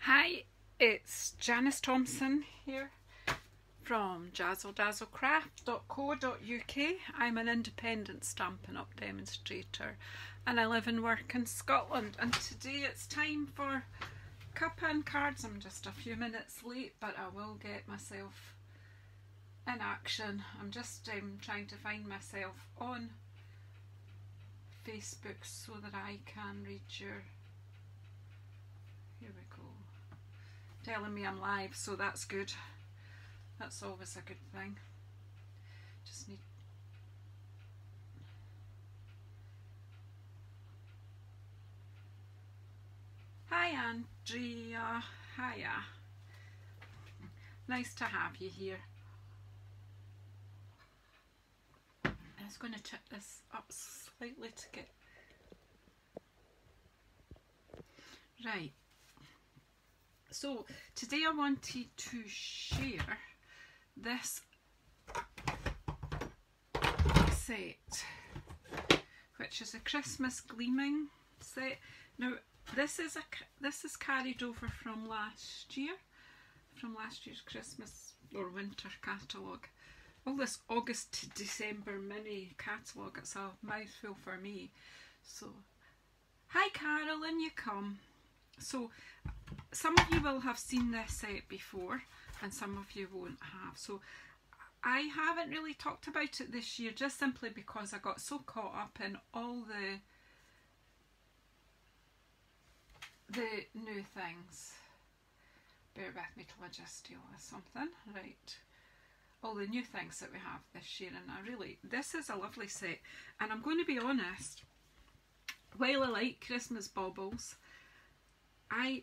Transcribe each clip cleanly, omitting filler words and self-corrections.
Hi, it's Janice Thompson here from JazzleDazzleCraft.co.uk. I'm an independent Stampin' Up demonstrator and I live and work in Scotland, and today it's time for Cuppa and Cards. I'm just a few minutes late, but I will get myself in action. I'm just trying to find myself on Facebook so that I can read your... Here we go. Telling me I'm live, so that's good. That's always a good thing. Just need... Hi Andrea. Hiya. Nice to have you here. I was going to tip this up slightly to get... Right. So today I wanted to share this set, which is a Christmas Gleaming set. Now this is carried over from last year's Christmas or winter catalogue. All this August to December mini catalogue, it's a mouthful for me. So, hi Carolyn, you come. So, some of you will have seen this set before and some of you won't have. So, I haven't really talked about it this year just simply because I got so caught up in all the new things. Bear with me till I just deal with something. Right. All the new things that we have this year, and this is a lovely set, and I'm going to be honest, while I like Christmas baubles, I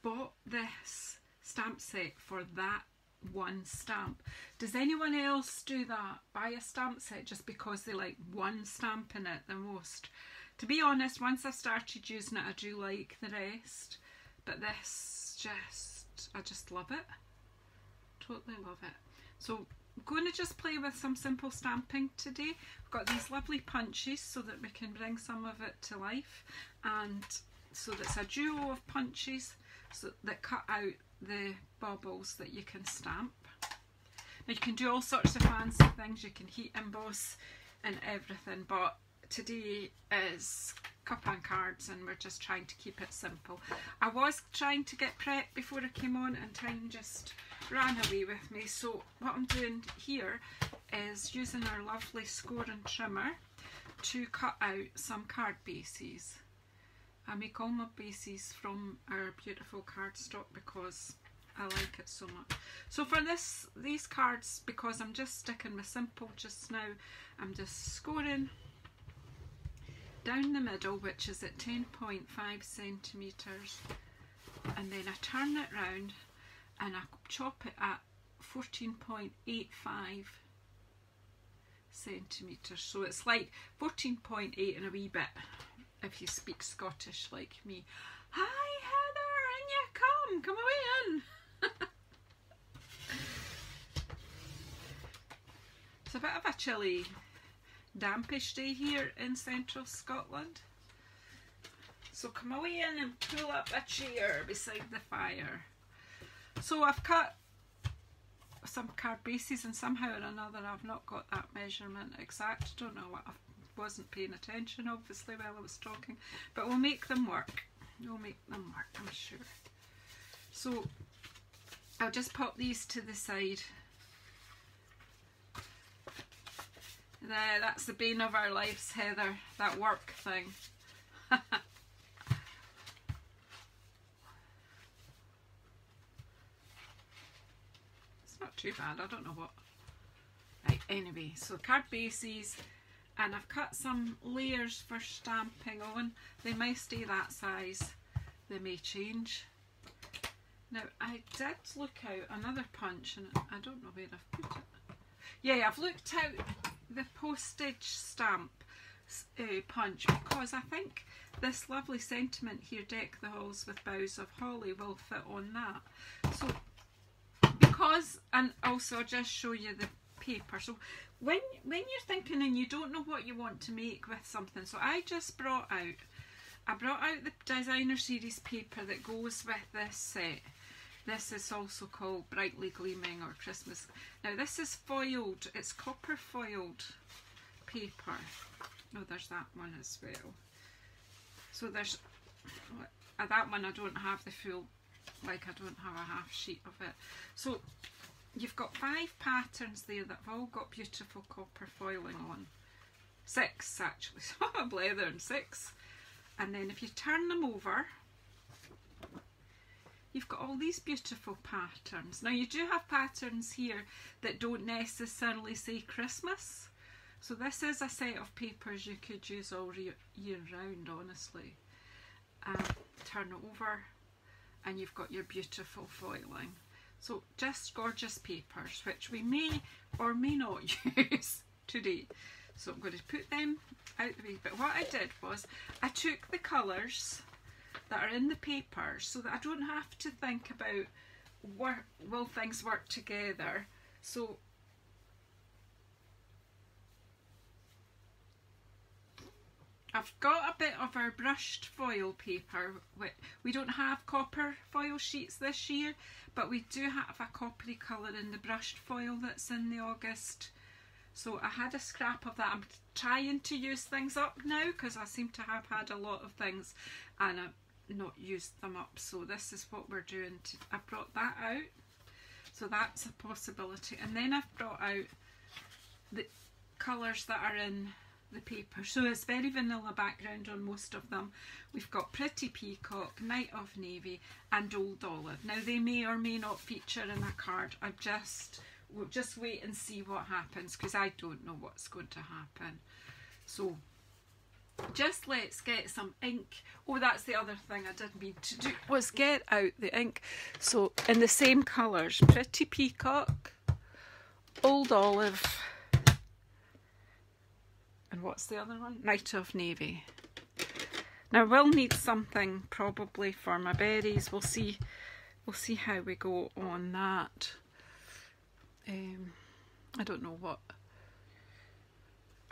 bought this stamp set for that one stamp. Does anyone else do that? Buy a stamp set just because they like one stamp in it the most? To be honest, once I've started using it, I do like the rest, but this I just love it. Totally love it. So I'm going to just play with some simple stamping today. I've got these lovely punches so that we can bring some of it to life, and so that's a duo of punches that cut out the baubles that you can stamp. Now you can do all sorts of fancy things, you can heat emboss and everything, but today is Cuppa and Cards and we're just trying to keep it simple. I was trying to get prepped before I came on and time just ran away with me, so what I'm doing here is using our lovely score and trimmer to cut out some card bases. I make all my bases from our beautiful cardstock because I like it so much. So for these cards, because I'm just sticking with simple just now, I'm just scoring down the middle, which is at 10.5 centimetres, and then I turn it round and I chop it at 14.85 centimetres. So it's like 14.8 and a wee bit if you speak Scottish like me. Hi Heather, in you come away in. It's a bit of a chilly, dampish day here in central Scotland, so come away in and pull up a chair beside the fire. So I've cut some card bases and somehow or another I've not got that measurement exact. Don't know what, I wasn't paying attention obviously while I was talking, but we'll make them work. We'll make them work, I'm sure. So I'll just pop these to the side. There, that's the bane of our lives, Heather, that work thing. It's not too bad, I don't know what. Right, anyway, so card bases, and I've cut some layers for stamping on. They may stay that size, they may change. Now I did look out another punch, and I don't know where I've put it. Yeah, I've looked out the postage stamp punch because I think this lovely sentiment here, deck the halls with boughs of holly, will fit on that. So because, and also I'll just show you the paper. So when you're thinking and you don't know what you want to make with something, so I just brought out I brought out the designer series paper that goes with this set. This is also called Brightly Gleaming or Christmas. Now this is foiled, it's copper foiled paper. Oh, there's that one as well. So there's, that one I don't have the full, like I don't have a half sheet of it. So you've got 5 patterns there that have all got beautiful copper foiling on. 6 actually, so I'm blethering 6. And then if you turn them over, you've got all these beautiful patterns. Now you do have patterns here that don't necessarily say Christmas. So this is a set of papers you could use all year round, honestly. Turn it over and you've got your beautiful foiling. So just gorgeous papers, which we may or may not use today. So I'm going to put them out the way. But what I did was I took the colours that are in the paper so that I don't have to think about will things work together. So I've got a bit of our brushed foil paper. We don't have copper foil sheets this year, but we do have a coppery colour in the brushed foil that's in the August. So I had a scrap of that. I'm trying to use things up now because I seem to have had a lot of things and I've not used them up. So this is what we're doing. I brought that out. So that's a possibility. And then I've brought out the colours that are in the paper. So it's very vanilla background on most of them. We've got Pretty Peacock, Night of Navy and Old Olive. Now they may or may not feature in a card. We'll just wait and see what happens because I don't know what's going to happen. So just let's get some ink. Oh, that's the other thing I didn't mean to do, was get out the ink. So in the same colours, Pretty Peacock, Old Olive, and what's the other one? Night of Navy. Now we'll need something probably for my berries. We'll see how we go on that. I don't know what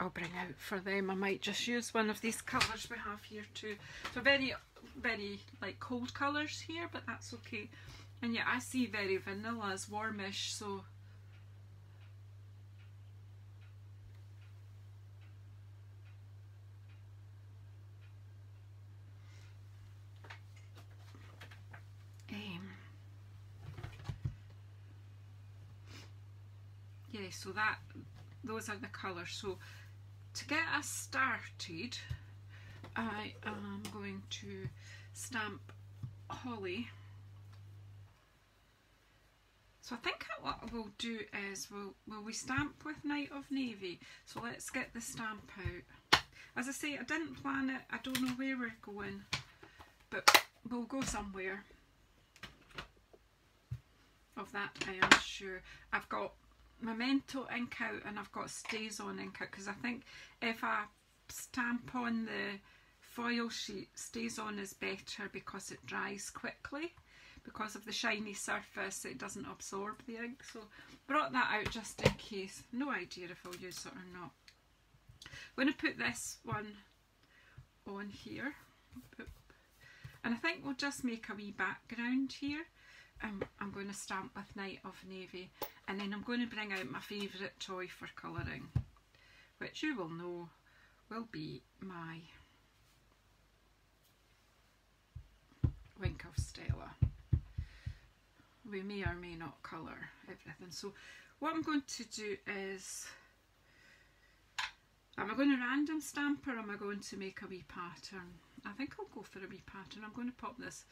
I'll bring out for them. I might just use one of these colours we have here too. So very, very like cold colours here, but that's okay. And yeah, I see very vanilla as warmish, so yeah, so those are the colours. So to get us started, I am going to stamp Holly. So I think what we'll do is we stamp with Night of Navy. So let's get the stamp out. As I say, I didn't plan it. I don't know where we're going, but we'll go somewhere. Of that I am sure. I've got Memento ink out and I've got Stays On ink out because I think if I stamp on the foil sheet, Stays On is better because it dries quickly. Because of the shiny surface, it doesn't absorb the ink. So brought that out just in case. No idea if I'll use it or not. I'm going to put this one on here. And I think we'll just make a wee background here. I'm going to stamp with Night of Navy, and then I'm going to bring out my favourite toy for colouring, which you will know will be my Wink of Stella. We may or may not colour everything. So what I'm going to do is, am I going to random stamp or am I going to make a wee pattern? I think I'll go for a wee pattern. I'm going to pop this,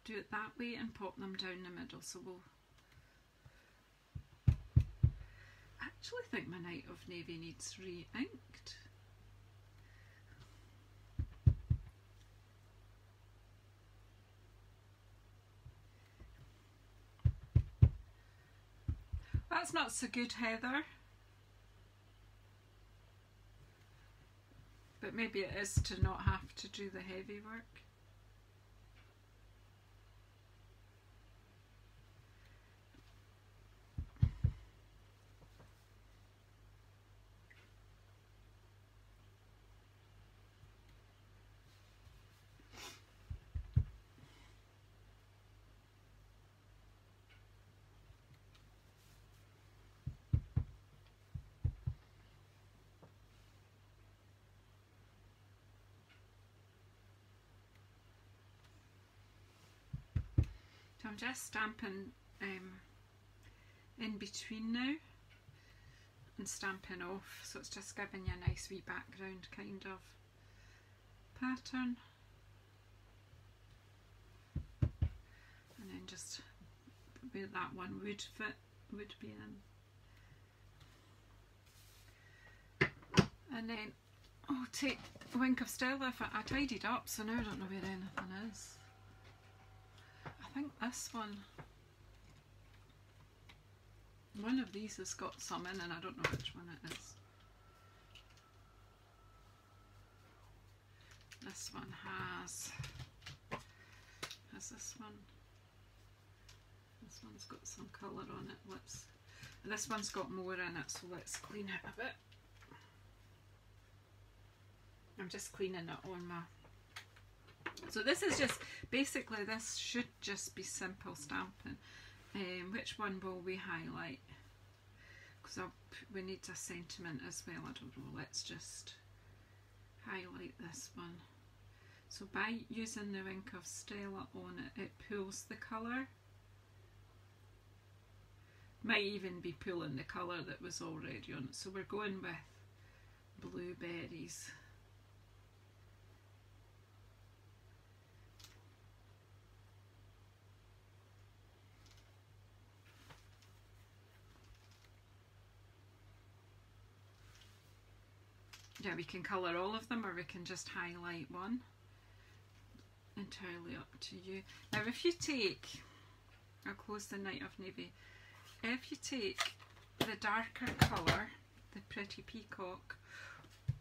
do it that way and pop them down the middle. So we'll actually think my Night of Navy needs re-inked. That's not so good, Heather. But maybe it is to not have to do the heavy work. So I'm just stamping in between now and stamping off, so it's just giving you a nice wee background kind of pattern. And then just where that one would fit would be in. And then I'll take a wink of Stella. If I tidied up, so now I don't know where anything is. I think this one of these has got some in, and I don't know which one it is. This one has this one. This one's got some colour on it. This one's got more in it, so let's clean it a bit. I'm just cleaning it on my... So this is just, basically this should just be simple stamping. Which one will we highlight? Because we need a sentiment as well, I don't know. Let's just highlight this one. So by using the Wink of Stella on it, it pulls the colour. Might even be pulling the colour that was already on it. So we're going with blueberries. Yeah, we can colour all of them, or we can just highlight one. Entirely up to you. Now if you take, I'll close the Night of Navy, if you take the darker colour, the Pretty Peacock,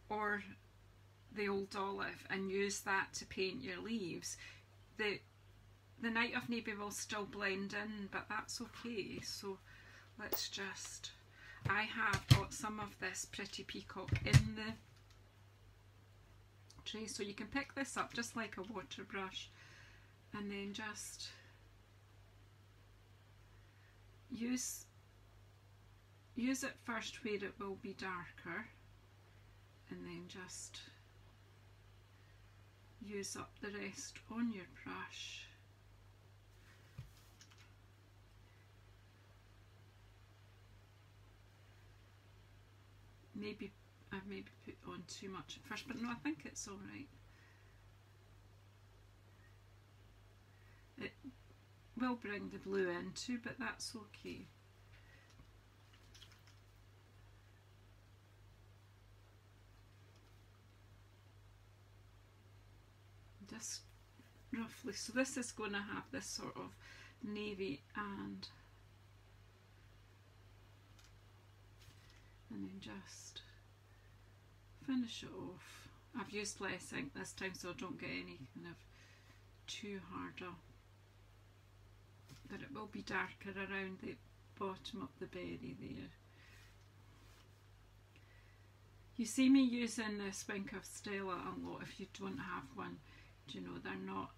or the Old Olive, and use that to paint your leaves, the Night of Navy will still blend in, but that's okay. So let's just, I have got some of this Pretty Peacock in the tray, so you can pick this up just like a water brush, and then just use it first where it will be darker, and then just use up the rest on your brush. I've maybe put on too much at first, but no, I think it's alright. It will bring the blue in too, but that's okay. Just roughly, so this is going to have this sort of navy and then just finish it off. I've used less ink this time, so I don't get any kind of too hard up, but it will be darker around the bottom of the berry there. You see me using this Wink of Stella a lot. If you don't have one, you know, they're not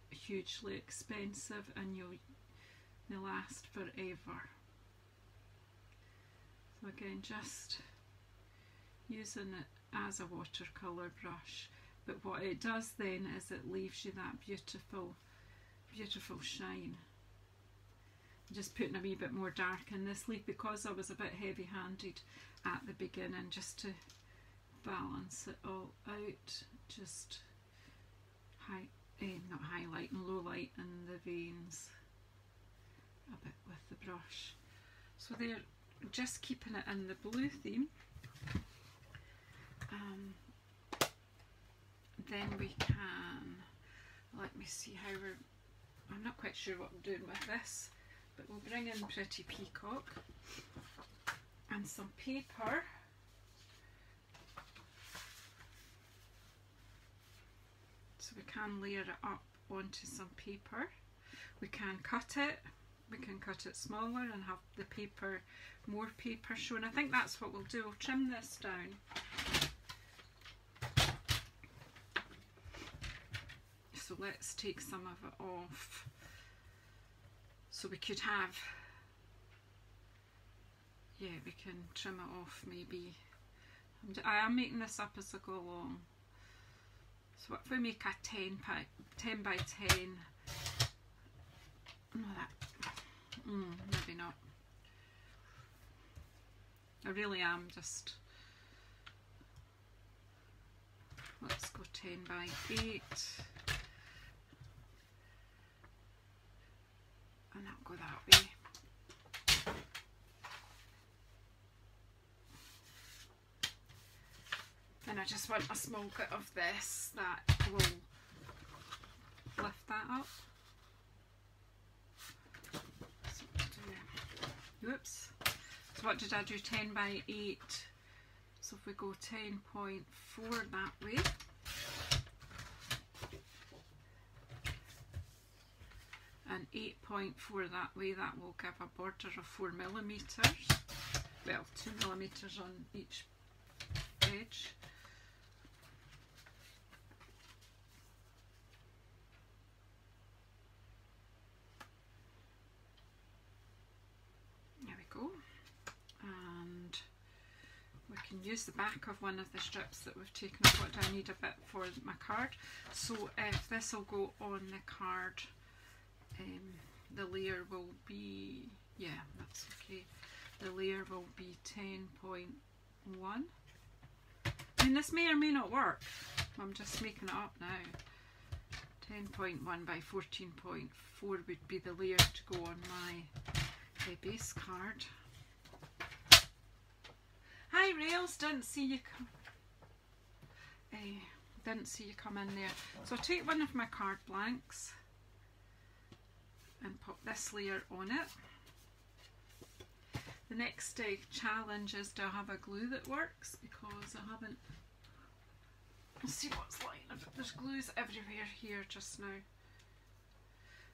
hugely expensive and they'll last forever. So again, just using it as a watercolour brush, but what it does then is it leaves you that beautiful shine. I'm just putting a wee bit more dark in this leaf because I was a bit heavy handed at the beginning, just to balance it all out. Just not highlighting, low light in the veins a bit with the brush. So they're just keeping it in the blue theme. Then we can, let me see how I'm not quite sure what I'm doing with this, but we'll bring in Pretty Peacock and some paper. So we can layer it up onto some paper. We can cut it smaller and have the paper, more paper shown. I think that's what we'll do. We'll trim this down. So let's take some of it off. So we could have, yeah, we can trim it off maybe. I am making this up as I go along. So if we make a 10 by 10 No, that, maybe not. I really am just, let's go 10 by 8. And I'll go that way. And I just want a small bit of this that will lift that up. So oops. So what did I do? 10 by 8. So if we go 10.4 that way. And 8.4 that way, that will give a border of 4mm. Well, 2mm on each edge. There we go. And we can use the back of one of the strips that we've taken off. What do I need a bit for my card? So if this will go on the card, the layer will be, yeah, that's okay. The layer will be 10.1. I mean, this may or may not work. I'm just making it up now. 10.1 by 14.4 would be the layer to go on my base card. Hi Rails, didn't see you come. Didn't see you come in there. So I'll take one of my card blanks and pop this layer on it. The next challenge is, do I have a glue that works? Because I haven't. Let's see what's lying. There's glues everywhere here just now.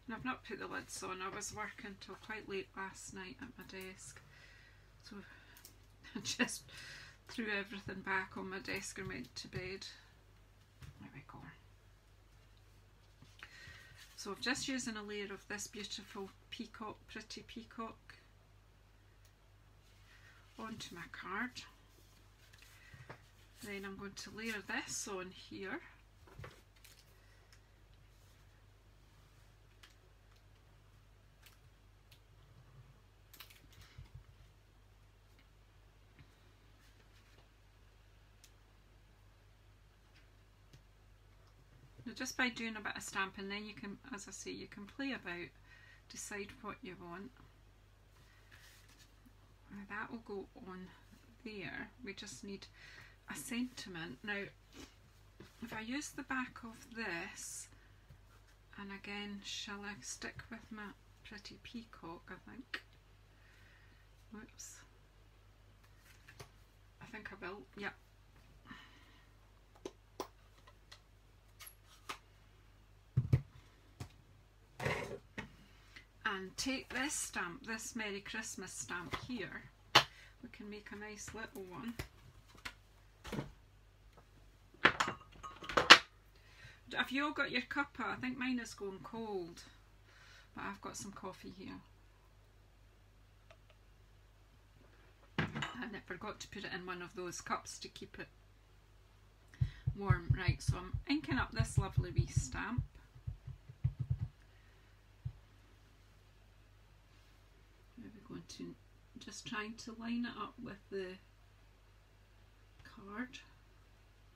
And I've not put the lids on. I was working till quite late last night at my desk. So I just threw everything back on my desk and went to bed. There we go. So I'm just using a layer of this beautiful peacock, pretty peacock, onto my card. Then I'm going to layer this on here. Just by doing a bit of stamping, then you can, as I say, you can play about, decide what you want. Now that will go on there. We just need a sentiment. Now, if I use the back of this, and again, shall I stick with my pretty peacock, I think. Whoops. I think I will, yep. And take this stamp, this Merry Christmas stamp here. We can make a nice little one. Have you all got your cuppa? I think mine is going cold, but I've got some coffee here. And I forgot to put it in one of those cups to keep it warm. Right, so I'm inking up this lovely wee stamp. To just trying to line it up with the card,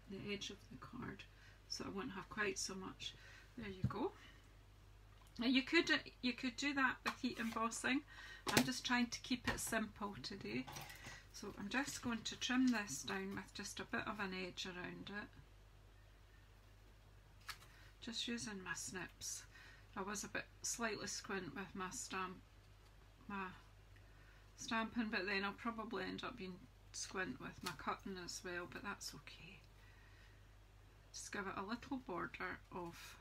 the edge of the card, so I won't have quite so much. There you go. Now you could do that with heat embossing. I'm just trying to keep it simple today, so I'm just going to trim this down with just a bit of an edge around it, just using my snips. I was a bit slightly squint with my stamping, but then I'll probably end up being squint with my cutting as well, but that's okay. Just give it a little border of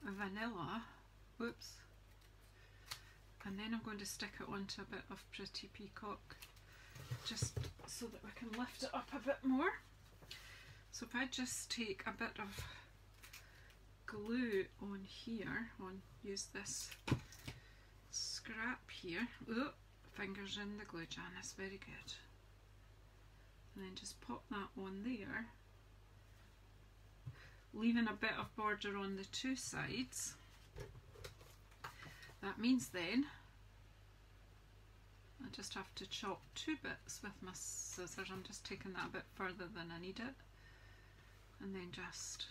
vanilla, whoops, and then I'm going to stick it onto a bit of pretty peacock, just so that we can lift it up a bit more. So if I just take a bit of glue on here, use this scrap here. Ooh, fingers in the glue, Janice, very good. And then just pop that on there, leaving a bit of border on the two sides. That means then I just have to chop 2 bits with my scissors. I'm just taking that a bit further than I need it, and then just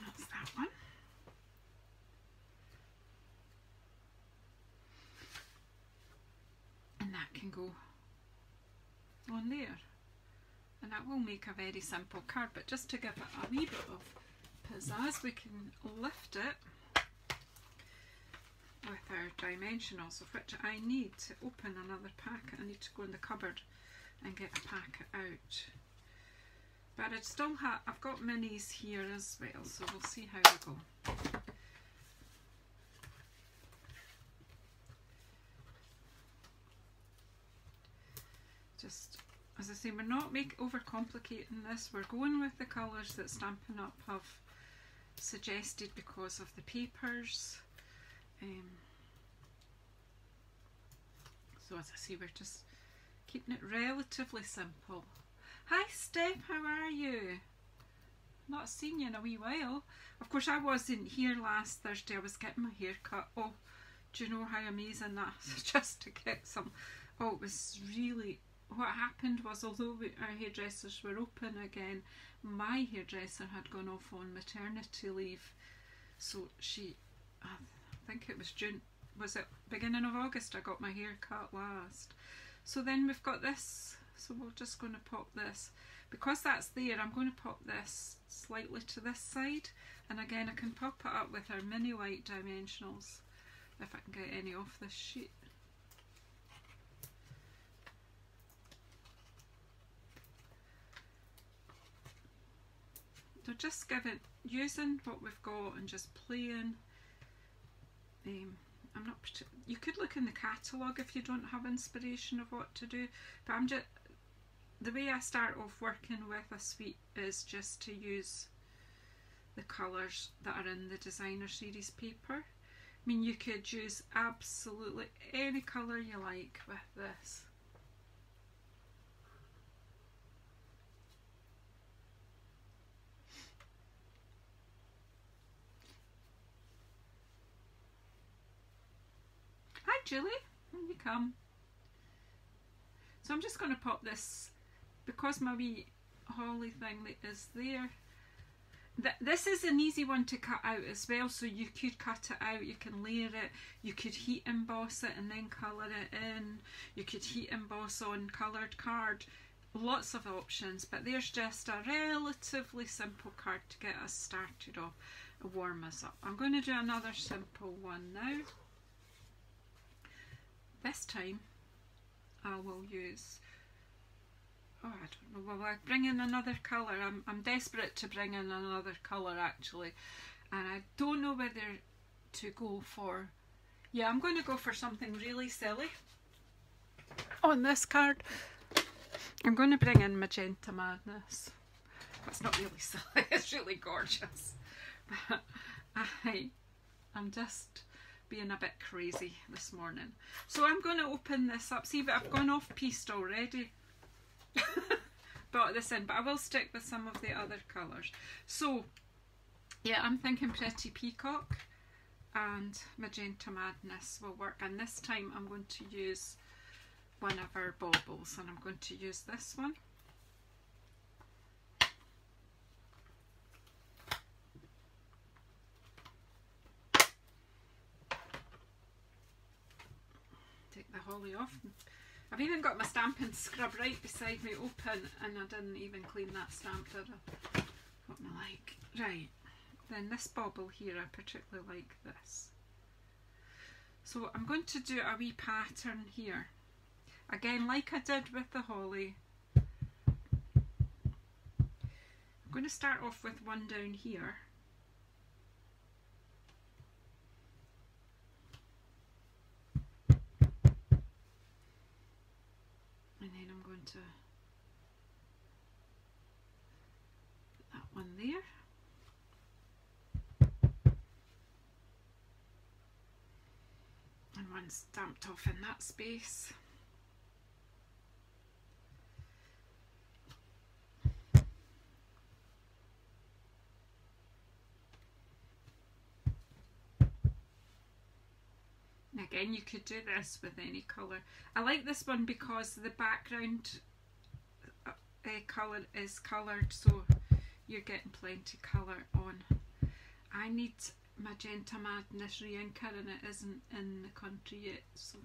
that's that one. And that can go on there. And that will make a very simple card, but just to give it a wee bit of pizzazz, we can lift it with our dimensionals, of which I need to open another packet. I need to go in the cupboard and get a packet out. But I'd still have, I've got minis here as well, so we'll see how they go. Just, as I say, we're not overcomplicating this. We're going with the colours that Stampin' Up have suggested because of the papers. So as I say, we're just keeping it relatively simple. Hi Steph, how are you? Not seen you in a wee while. Of course, I wasn't here last Thursday. I was getting my hair cut. Oh, do you know how amazing that is? Just to get some. Oh, it was really. What happened was, although our hairdressers were open again, my hairdresser had gone off on maternity leave. So she, I think it was June, was it beginning of August I got my hair cut last. So then we've got this, so we're just going to pop this. Because that's there, I'm going to pop this slightly to this side. And again, I can pop it up with our mini white dimensionals, if I can get any off this sheet. So just using what we've got and just playing. I'm not. You could look in the catalogue if you don't have inspiration of what to do. But I'm just, the way I start off working with a suite is just to use the colours that are in the designer series paper. I mean, you could use absolutely any colour you like with this. Hi Julie, here you come. So I'm just going to pop this, because my wee holly thing is there. This is an easy one to cut out as well, so you could cut it out, you can layer it, you could heat emboss it and then colour it in, you could heat emboss on coloured card, lots of options, but there's just a relatively simple card to get us started off, warm us up. I'm going to do another simple one now. This time I will use, oh, I don't know, will I bring in another colour? I'm desperate to bring in another colour actually, and I don't know whether to go for, yeah, I'm going to go for something really silly on this card. I'm going to bring in Magenta Madness. It's not really silly, it's really gorgeous. But I'm just being a bit crazy this morning. So I'm going to open this up. See, but I've gone off piste already. Brought this in, but I will stick with some of the other colours. So yeah, I'm thinking Pretty Peacock and Magenta Madness will work, and this time I'm going to use one of our baubles, and I'm going to use this one. Take the holly off. I've even got my stamping scrub right beside me open, and I didn't even clean that stamp, did I? What am I like? Right, then this bauble here, I particularly like this. So I'm going to do a wee pattern here. Again, like I did with the holly. I'm going to start off with one down here. And then I'm going to put that one there. And one stamped off in that space. Again, you could do this with any colour. I like this one because the background colour is coloured, so you're getting plenty colour on. I need Magenta Madness re-inker and it isn't in the country yet, so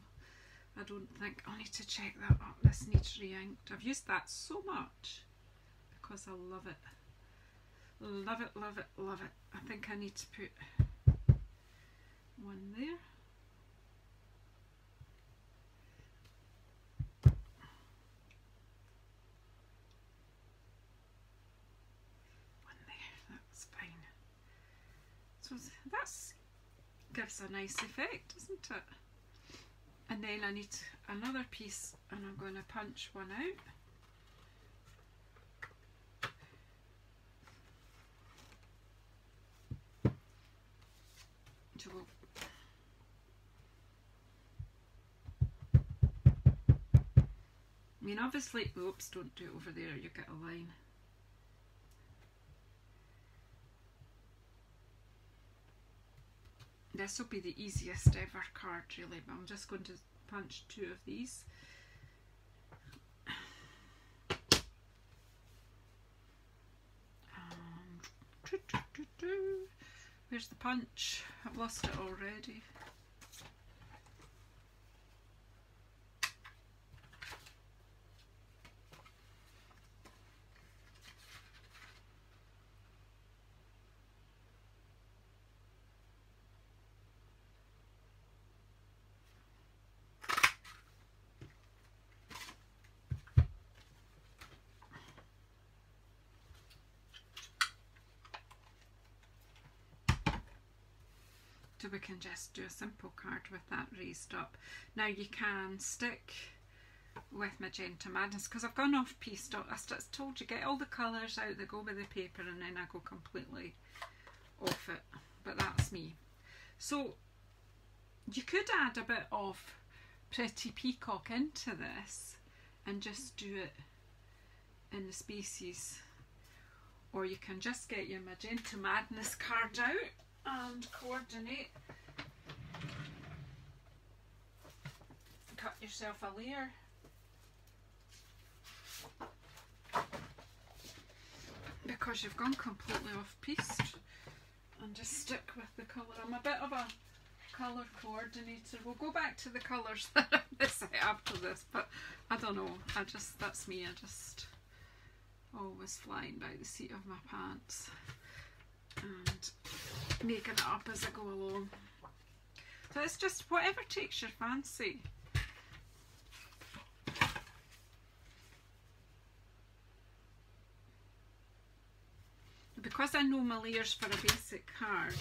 I don't think I'll need to check that up. This needs re-inked. I've used that so much because I love it. Love it, love it, love it. I think I need to put one there. So that gives a nice effect, doesn't it? And then I need another piece and I'm going to punch one out. So I mean, obviously, oops, don't do it over there, you get a line. This will be the easiest ever card really, but I'm just going to punch 2 of these. Where's the punch? I've lost it already. So we can just do a simple card with that raised up. Now you can stick with Magenta Madness because I've gone off piece. I told you, get all the colours out that go with the paper and then I go completely off it. But that's me. So you could add a bit of Pretty Peacock into this and just do it in the spaces. Or you can just get your Magenta Madness card out and coordinate. Cut yourself a layer. Because you've gone completely off piste, and just stick with the colour. I'm a bit of a colour coordinator. We'll go back to the colours that I miss after this, but I don't know. That's me. I just always flying by the seat of my pants and making it up as I go along. So it's just whatever takes your fancy. Because I know my layers for a basic card,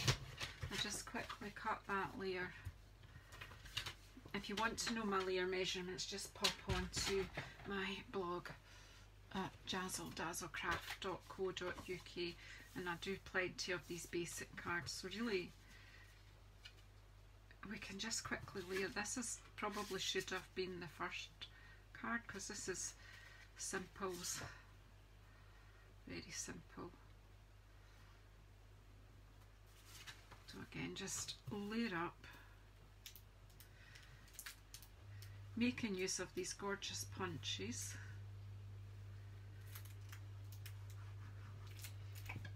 I just quickly cut that layer. If you want to know my layer measurements, just pop onto my blog at JazzleDazzleCraft.co.uk, and I do plenty of these basic cards, so really we can just quickly layer. This is probably should have been the first card because this is simples, very simple. So again, just layer up, making use of these gorgeous punches.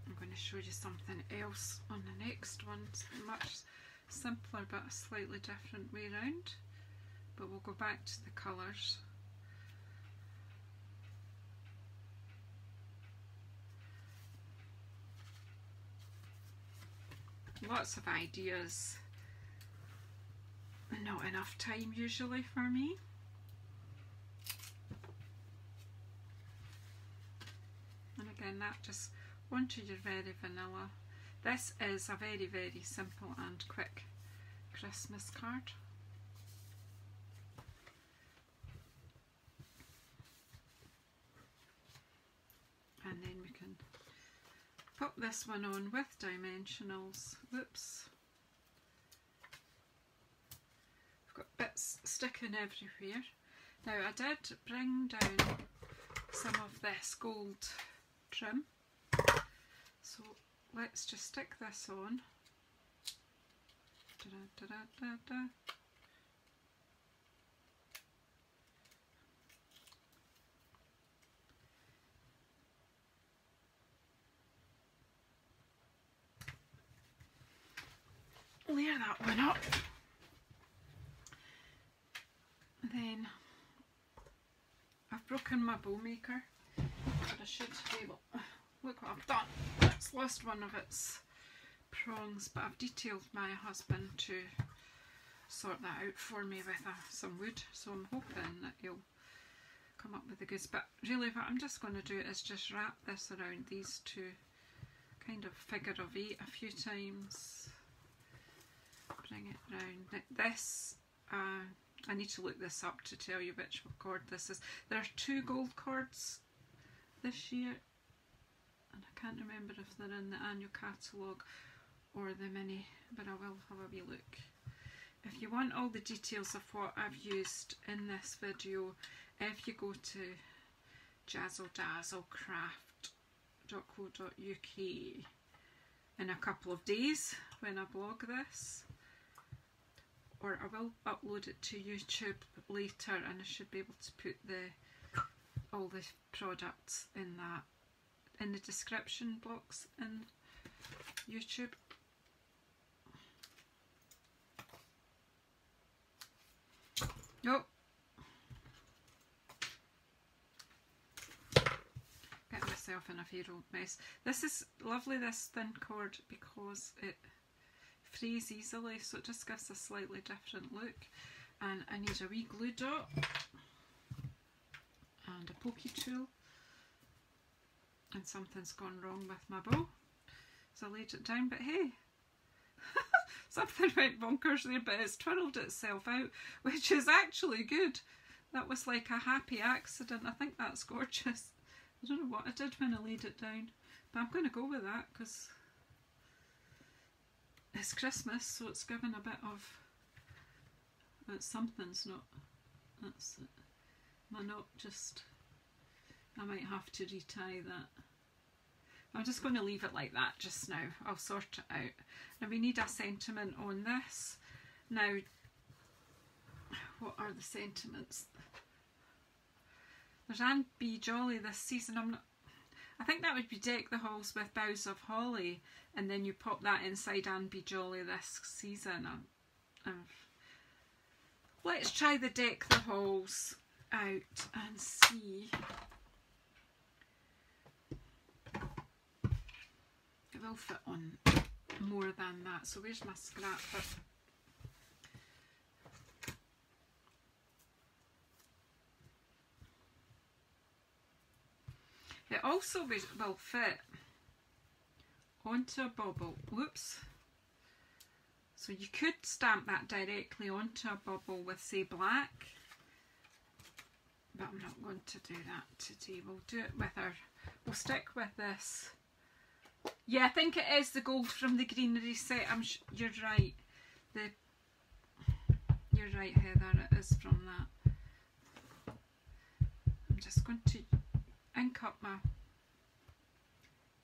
I'm going to show you something else on the next one. It's much simpler but a slightly different way around. But we'll go back to the colours. Lots of ideas, not enough time usually for me. And again, that just onto your very vanilla. This is a very, very simple and quick Christmas card. And then we can pop this one on with dimensionals. Whoops. I've got bits sticking everywhere. Now I did bring down some of this gold trim. So let's just stick this on. Da -da -da -da -da -da. layer that one up. Then I've broken my bow maker, but I should be able, look what I've done, it's lost one of its prongs, but I've detailed my husband to sort that out for me with some wood, so I'm hoping that he'll come up with the goods. But really what I'm just going to do is just wrap this around these two, kind of figure of 8 a few times, bring it round. This, I need to look this up to tell you which cord this is. There are 2 gold cords this year, and I can't remember if they're in the annual catalogue or the mini, but I will have a wee look. If you want all the details of what I've used in this video, if you go to JazzleDazzleCraft.co.uk in a couple of days when I blog this, or I will upload it to YouTube later, and I should be able to put all the products in the description box in YouTube. Oh, get myself in a fair old mess. This is lovely, this thin cord, because it frees easily, so it just gives a slightly different look. And I need a wee glue dot and a pokey tool, and something's gone wrong with my bow, so I laid it down, but hey, something went bonkers there, but it's twirled itself out, which is actually good. That was like a happy accident. I think that's gorgeous. I don't know what I did when I laid it down, but I'm going to go with that because it's Christmas, so it's given a bit of, but something's not, that's it. Am I not just, I might have to retie that. I'm just going to leave it like that just now. I'll sort it out. Now we need a sentiment on this. Now, what are the sentiments? There's Anne Be Jolly this season. I think that would be deck the halls with boughs of holly, and then you pop that inside Anne Be Jolly this season. Let's try the deck the halls out and see. It will fit on more than that. So where's my scrap bit? It also will fit onto a bubble. Whoops. So you could stamp that directly onto a bubble with, say, black, but I'm not going to do that today. We'll do it with we'll stick with this. Yeah, I think it is the gold from the greenery set. You're right. You're right, Heather. It is from that. I'm just going to ink up my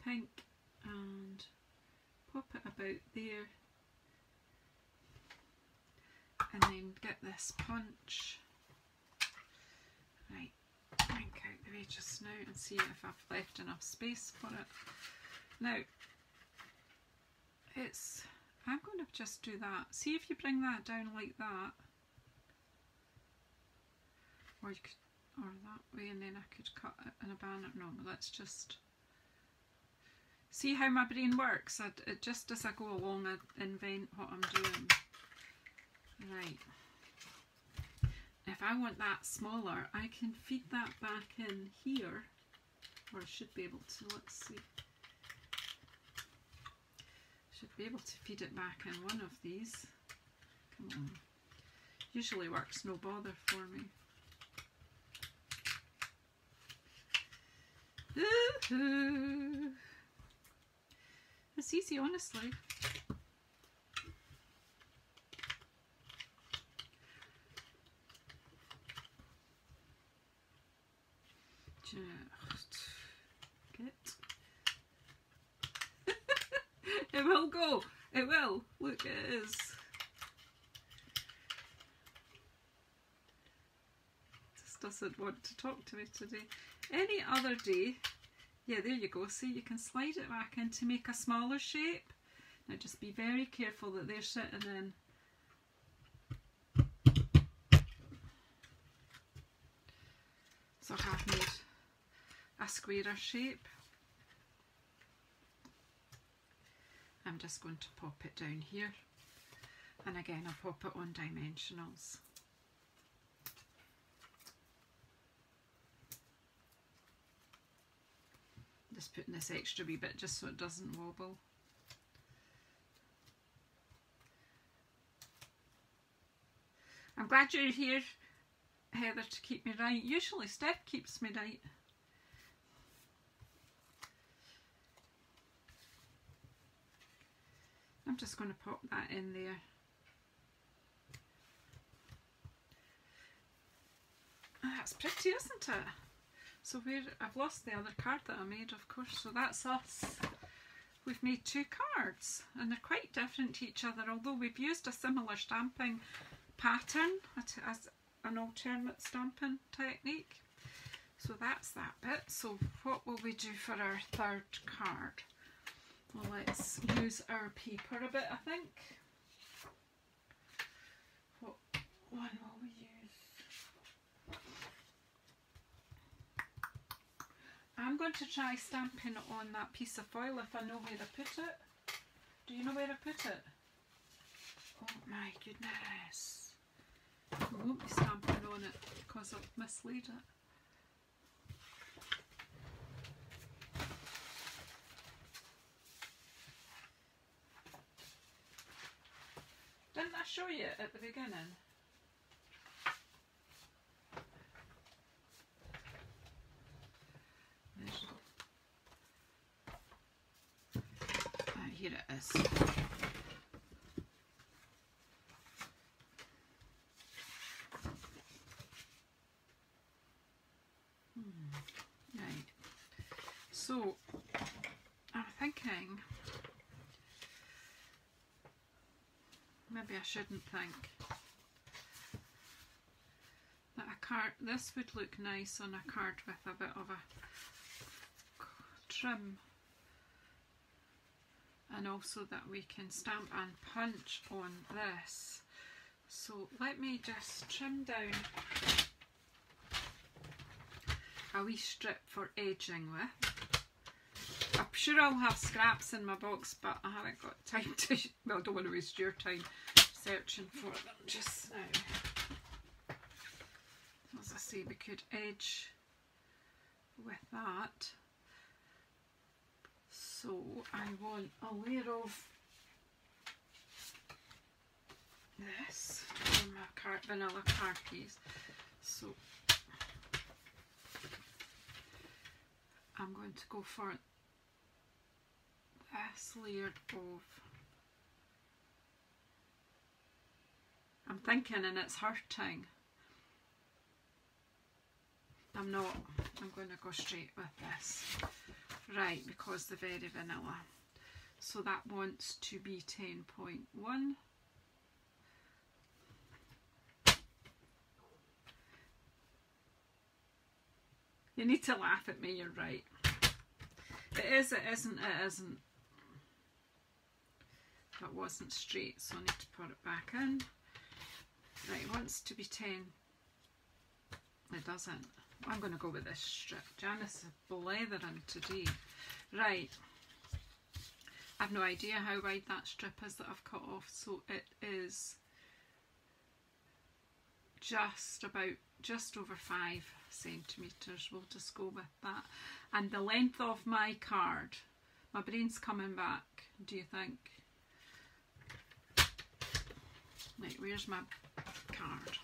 pink and pop it about there, and then get this punch. Right, ink out the way just now and see if I've left enough space for it. Now, I'm going to just do that. See if you bring that down like that, or you could, or that way, and then I could cut it in a banner. No, but let's just see how my brain works. Just as I go along, I invent what I'm doing. Right. If I want that smaller, I can feed that back in here, or I should be able to. Let's see. Should be able to feed it back in one of these. Come on. Usually works no bother for me. It's easy, honestly. It will go. It will. Look, it is. Just doesn't want to talk to me today. Any other day. Yeah, there you go. See, you can slide it back in to make a smaller shape. Now just be very careful that they're sitting in so I have made a squarer shape. I'm just going to pop it down here, and again I'll pop it on dimensionals. Just putting this extra wee bit just so it doesn't wobble. I'm glad you're here, Heather, to keep me right. Usually Steph keeps me right. I'm just going to pop that in there. That's pretty, isn't it? So I've lost the other card that I made, of course. So that's us. We've made 2 cards, and they're quite different to each other, although we've used a similar stamping pattern as an alternate stamping technique. So that's that bit. So what will we do for our 3rd card? Well, let's use our paper a bit, I think. What one will we use? I'm going to try stamping on that piece of foil if I know where I put it. Do you know where I put it? Oh my goodness. I won't be stamping on it because I've mislaid it. Didn't I show you it at the beginning? Here it is. Right. So I'm thinking maybe I shouldn't think that a card. This would look nice on a card with a bit of a trim. And also that we can stamp and punch on this. So let me just trim down a wee strip for edging with. I'm sure I'll have scraps in my box, but I haven't got time to, well, I don't want to waste your time searching for them just now. As I say, we could edge with that. So I want a layer of this on my vanilla card piece. So I'm going to go for this layer of, I'm thinking and it's hurting. I'm not, I'm going to go straight with this. Right, because they're very vanilla. So that wants to be 10.1. You need to laugh at me, you're right. It is, it isn't, it isn't. That wasn't straight, so I need to put it back in. Right, it wants to be 10. It doesn't. I'm going to go with this strip. Janice is blethering today. Right. I've no idea how wide that strip is that I've cut off, so it is just over 5 centimetres. We'll just go with that. And the length of my card, my brain's coming back, do you think? Right, where's my card?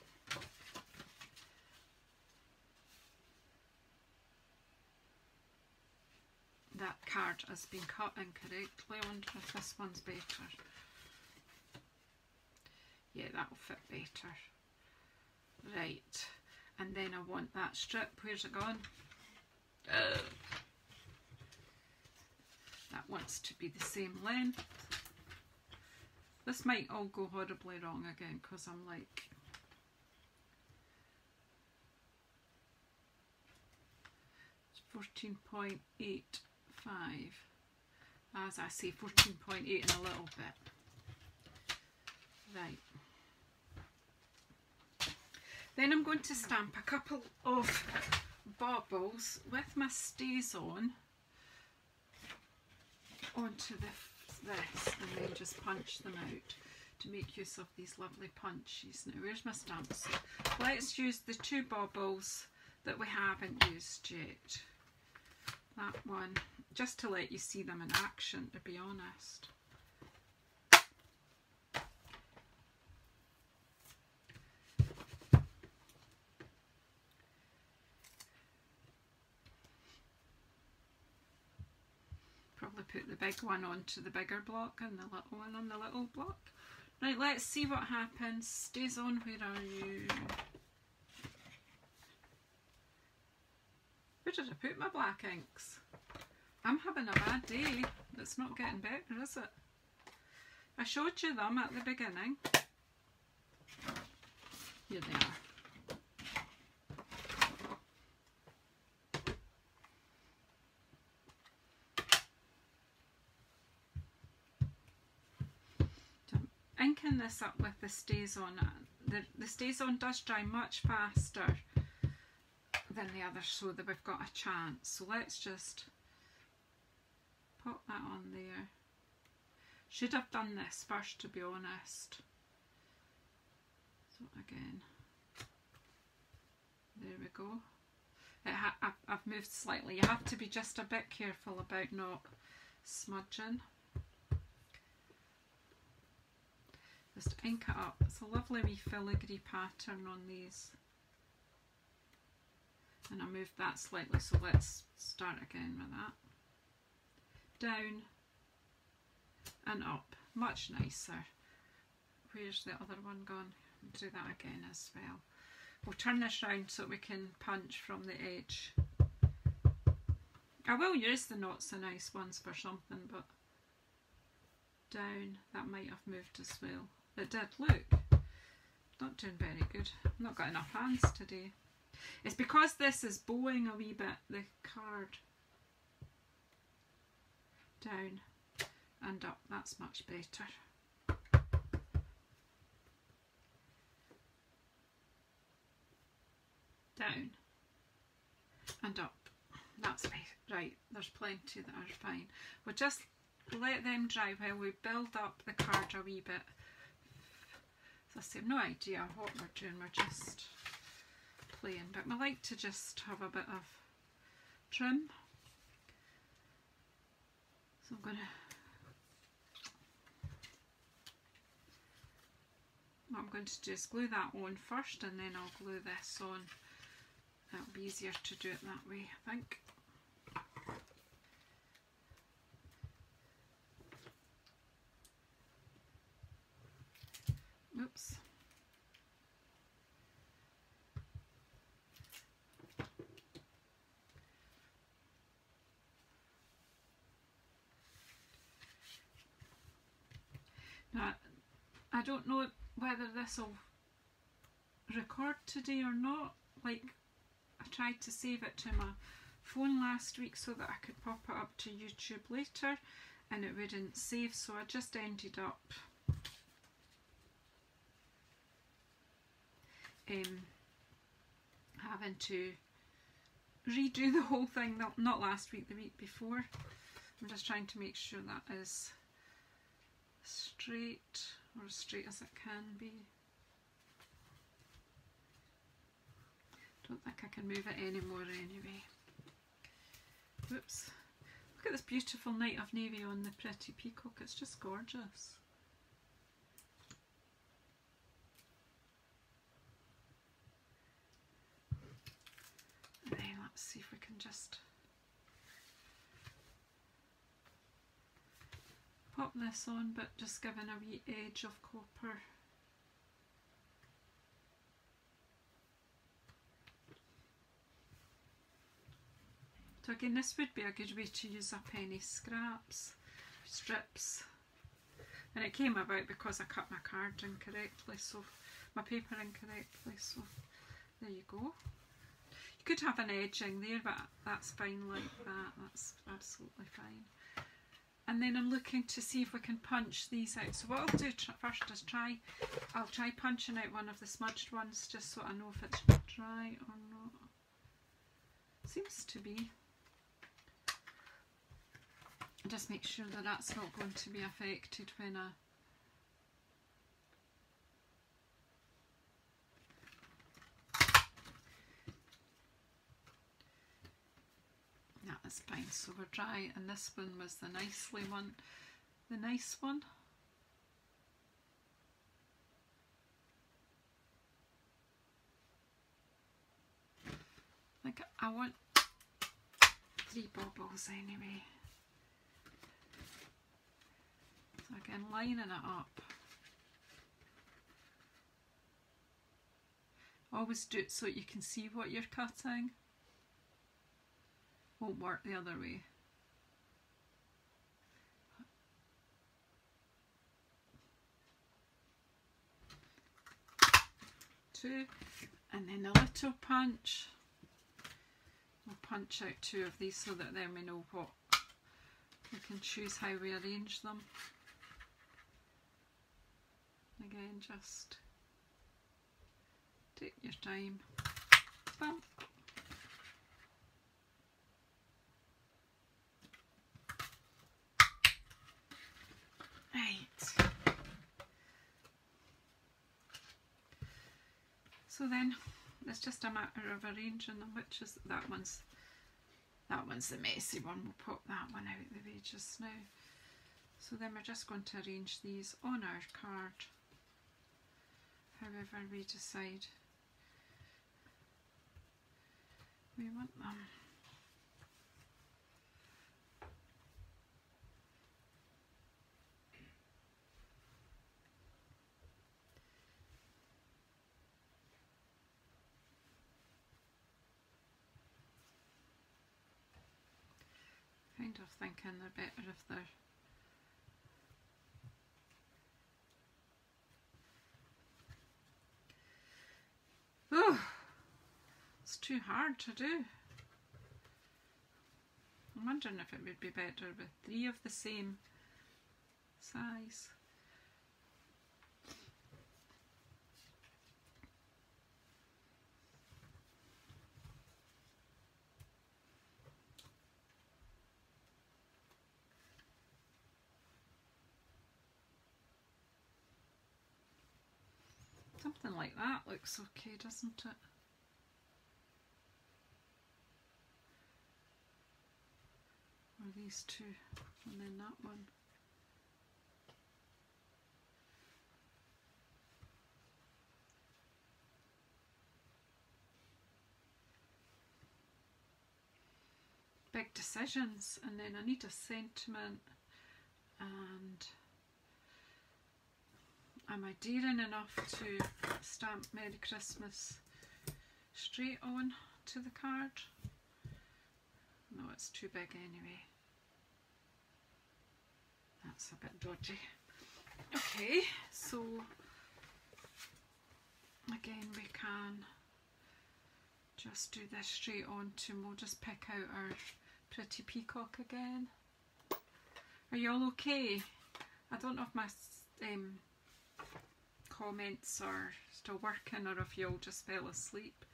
That card has been cut incorrectly. I wonder if this one's better. Yeah, that'll fit better. Right, and then I want that strip. Where's it gone? That wants to be the same length. This might all go horribly wrong again because I'm like, it's 14.85. as I say, 14.8 and a little bit. Right. Then I'm going to stamp a couple of baubles with my StazOn onto this, and then just punch them out to make use of these lovely punches. Now where's my stamps? Let's use the two baubles that we haven't used yet. That one, just to let you see them in action, to be honest. Probably put the big one onto the bigger block and the little one on the little block. Right, let's see what happens. StazOn, where are you? Where did I put my black inks? I'm having a bad day. It's not getting better, is it? I showed you them at the beginning. Here they are. Inking this up with the StazOn. The StazOn does dry much faster than the others, so that we've got a chance. So let's just pop that on there. Should have done this first, to be honest. So again, there we go. I've moved slightly. You have to be just a bit careful about not smudging. Just ink it up. It's a lovely wee filigree pattern on these. And I moved that slightly, so let's start again with that. Down and up. Much nicer. Where's the other one gone? Do that again as well. We'll turn this round so we can punch from the edge. I will use the not so nice ones for something, but down, that might have moved as well. It did, look. Not doing very good. I've not got enough hands today. It's because this is bowing a wee bit, the card. Down and up, that's much better. Down and up, that's right. There's plenty that are fine. We'll just let them dry while we build up the card a wee bit. So I say, no idea what we're doing, we're just playing, but we like to just have a bit of trim. So I'm going to, what I'm going to do is glue that on first, and then I'll glue this on. It'll be easier to do it that way, I think. Oops. Now, I don't know whether this will record today or not. Like, I tried to save it to my phone last week so that I could pop it up to YouTube later, and it wouldn't save, so I just ended up having to redo the whole thing, not last week, the week before. I'm just trying to make sure that is straight, or as straight as it can be. Don't think I can move it anymore anyway. Whoops. Look at this beautiful night of navy on the pretty peacock, it's just gorgeous. And then let's see if we can just pop this on, but just giving a wee edge of copper. So again, this would be a good way to use up any scraps, strips. And it came about because I cut my card incorrectly, so my paper incorrectly, so there you go. You could have an edging there, but that's fine like that, that's absolutely fine. and then I'm looking to see if we can punch these out. So what I'll do first is I'll try punching out one of the smudged ones just so I know if it's dry or not. Seems to be. Just make sure that that's not going to be affected when I... That's fine, so we're dry, and this one was the nice one. Like, I want 3 bubbles anyway. So again, lining it up. Always do it so you can see what you're cutting. Won't work the other way. Two, and then a little punch. We'll punch out 2 of these so that then we know what we can choose how we arrange them. Again, just take your time. Bump. Right. So then it's just a matter of arranging them, which is that one's the messy one. We'll pop that one out of the way just now. So then we're just going to arrange these on our card, however we decide we want them. Kind of thinking they're better if they're it's too hard to do. I'm wondering if it would be better with 3 of the same size. Something like that looks okay, doesn't it? Or these 2, and then that one. Big decisions, and then I need a sentiment, and am I daring enough to stamp Merry Christmas straight on to the card? No, it's too big anyway. That's a bit dodgy. Okay, so again we can just do this straight on to, and we'll just pick out our pretty peacock again. Are you all okay? I don't know if my comments are still working or if you all just fell asleep.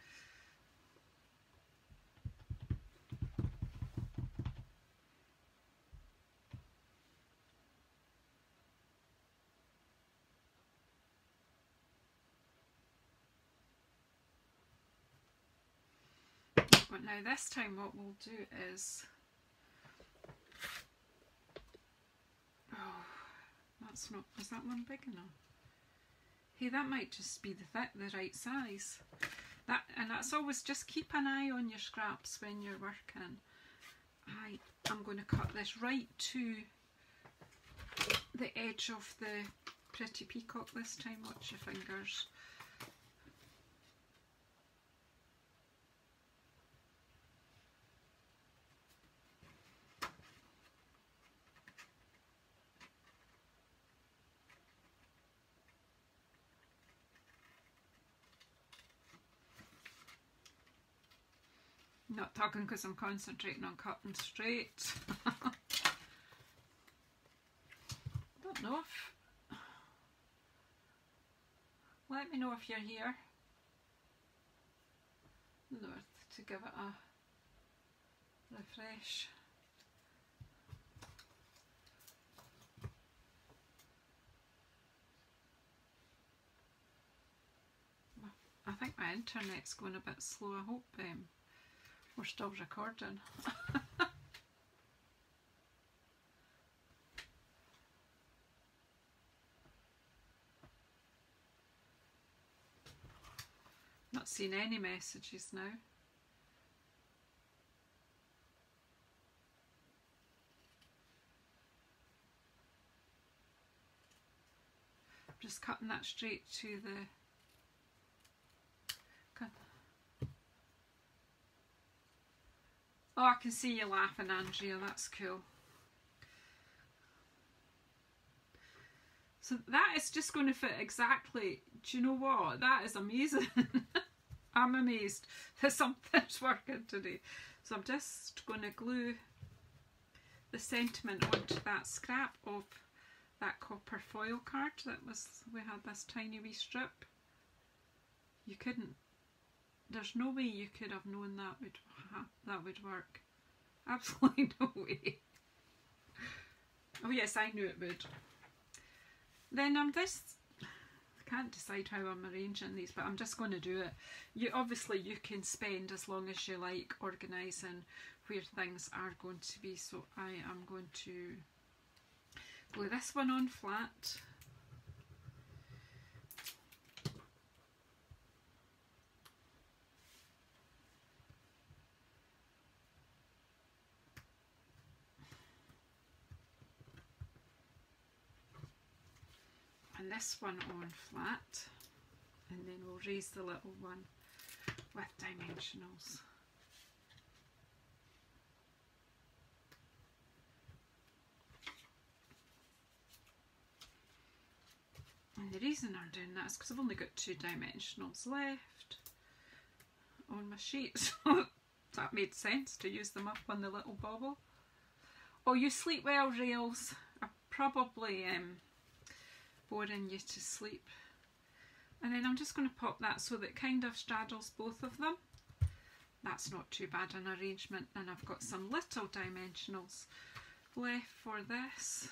But now this time what we'll do is, oh, that's not, is that one big enough? Hey, that might just be the right size. And that's always, just keep an eye on your scraps when you're working. I'm going to cut this right to the edge of the pretty peacock this time. Watch your fingers. Not talking because I'm concentrating on cutting straight. off your hair. To give it a refresh. I think my internet's going a bit slow. I hope we're still recording. Not seeing any messages now. Just cutting that straight to the Oh, I can see you laughing, Andrea, that's cool. So that is just going to fit exactly. Do you know what? That is amazing. I'm amazed that something's working today. So I'm just going to glue the sentiment onto that scrap of that copper foil card that was, we had this tiny wee strip. You couldn't, there's no way you could have known that would work. Absolutely no way. Oh yes, I knew it would. Then I can't decide how I'm arranging these, but I'm just going to do it. Obviously you can spend as long as you like organising where things are going to be, so I am going to glue this one on flat. And this one on flat, and then we'll raise the little one with dimensionals. And the reason I'm doing that is because I've only got 2 dimensionals left on my sheet, so that made sense to use them up on the little bobble. Oh, you sleep well, Rails. I probably boring you to sleep. And then I'm just going to pop that so that it kind of straddles both of them. That's not too bad an arrangement, and I've got some little dimensionals left for this.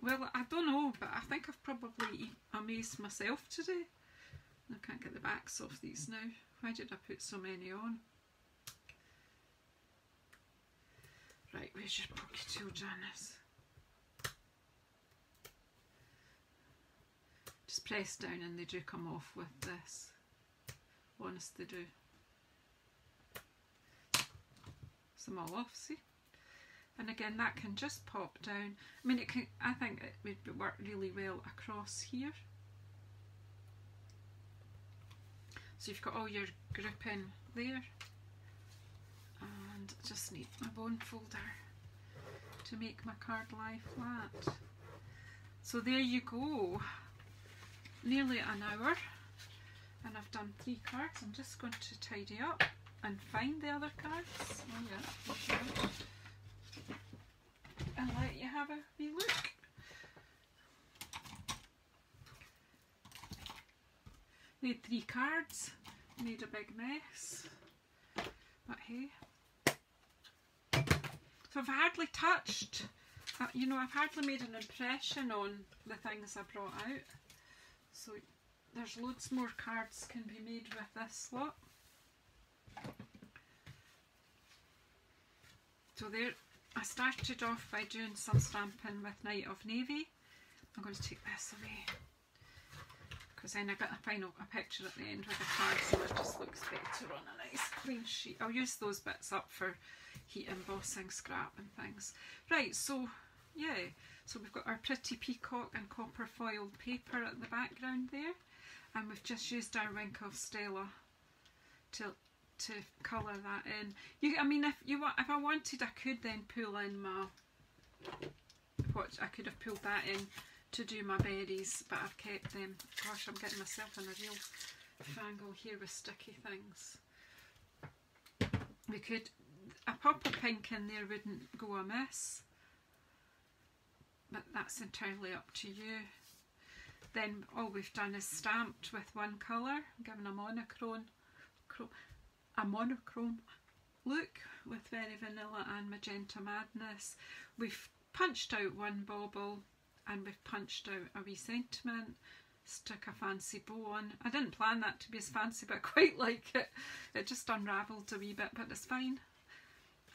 Well, I don't know, but I think I've probably amazed myself today. I can't get the backs off these now. Why did I put so many on? Right, where's your pocket tool, Janice? Just press down and they do come off with this. Honest, they do. Some all off, see? And again, that can just pop down. I mean, it can. I think it would work really well across here. So you've got all your grouping there. And I just need my bone folder to make my card lie flat. So there you go. Nearly an hour. And I've done 3 cards. I'm just going to tidy up and find the other cards. Oh yeah, sure. And let you have a wee look. Made 3 cards, made a big mess, but hey. So I've hardly touched, you know, I've hardly made an impression on the things I brought out. So there's loads more cards can be made with this lot. So there, I started off by doing some stamping with Night of Navy. I'm going to take this away because then I got a picture at the end with the card, so it just looks better on a nice clean sheet. I'll use those bits up for heat embossing scrap and things. Right, so yeah, so we've got our pretty peacock and copper foiled paper at the background there, and we've just used our Wink of Stella to colour that in. I mean, if I wanted, I could then pull in my, I could have pulled that in to do my berries, but I've kept them. Gosh, I'm getting myself in a real fangle here with sticky things. We could, a pop of pink in there wouldn't go amiss, but that's entirely up to you. Then all we've done is stamped with one colour, given a monochrome look with Very Vanilla and Magenta Madness. We've punched out one bauble and we've punched out a wee sentiment, stuck a fancy bow on. I didn't plan that to be as fancy, but I quite like it. It just unravelled a wee bit, but it's fine.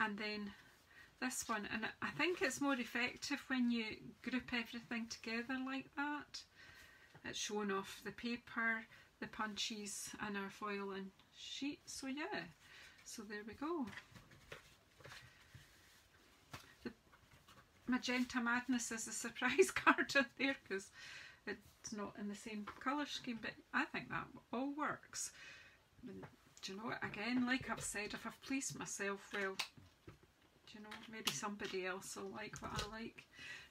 And then this one, and I think it's more effective when you group everything together like that. It's showing off the paper, the punches and our foil and sheet. So yeah, so there we go. The Magenta Madness is a surprise card in there because it's not in the same colour scheme, but I think that all works. And do you know what, again, like I've said, if I've pleased myself, well, do you know, maybe somebody else will like what I like.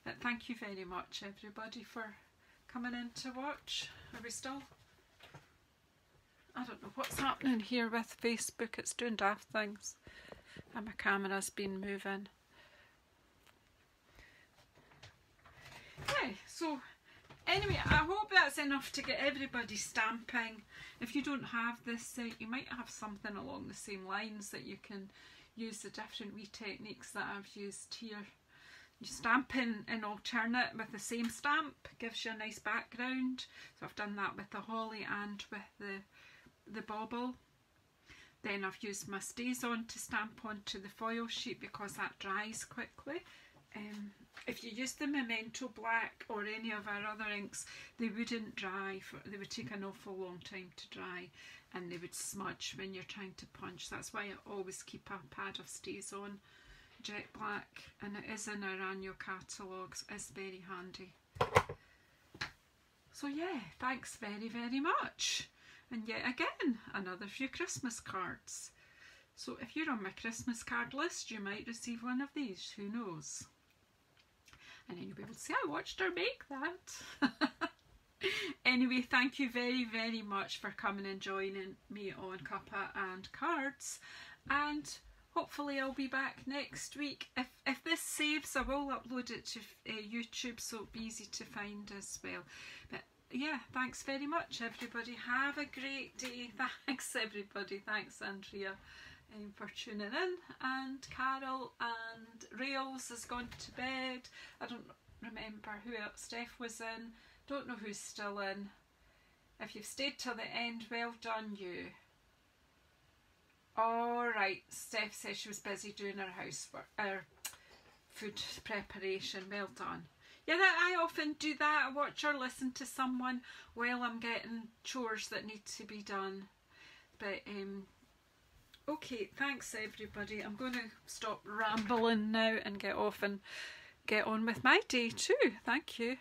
But thank you very much everybody for coming in to watch. Are we still? I don't know what's happening here with Facebook, it's doing daft things and my camera's been moving. Okay, so anyway, I hope that's enough to get everybody stamping. If you don't have this set, you might have something along the same lines that you can use the different wee techniques that I've used here. You stamp in alternate with the same stamp, gives you a nice background. So I've done that with the holly and with the bauble. Then I've used my StazOn to stamp onto the foil sheet because that dries quickly. If you use the Memento Black or any of our other inks, they wouldn't dry, they would take an awful long time to dry and they would smudge when you're trying to punch. That's why I always keep a pad of StazOn Jet Black, and it is in our annual catalogues. It's very handy. So yeah, thanks very, very much. And yet again, another few Christmas cards. So if you're on my Christmas card list, you might receive one of these, who knows. And then you'll be able to say, I watched her make that. Anyway, thank you very, very much for coming and joining me on Cuppa and Cards. And hopefully I'll be back next week. If this saves, I will upload it to YouTube, so it'll be easy to find as well. But yeah, thanks very much everybody. Have a great day. Thanks everybody. Thanks Andrea for tuning in. And Carol and Rails has gone to bed. I don't remember who else. Steph was in. Don't know who's still in. If you've stayed till the end, well done you. Alright, Steph says she was busy doing her housework, her food preparation. Well done. Yeah, I often do that. I watch or listen to someone while I'm getting chores that need to be done. But okay, thanks everybody. I'm going to stop rambling now and get off and get on with my day too. Thank you.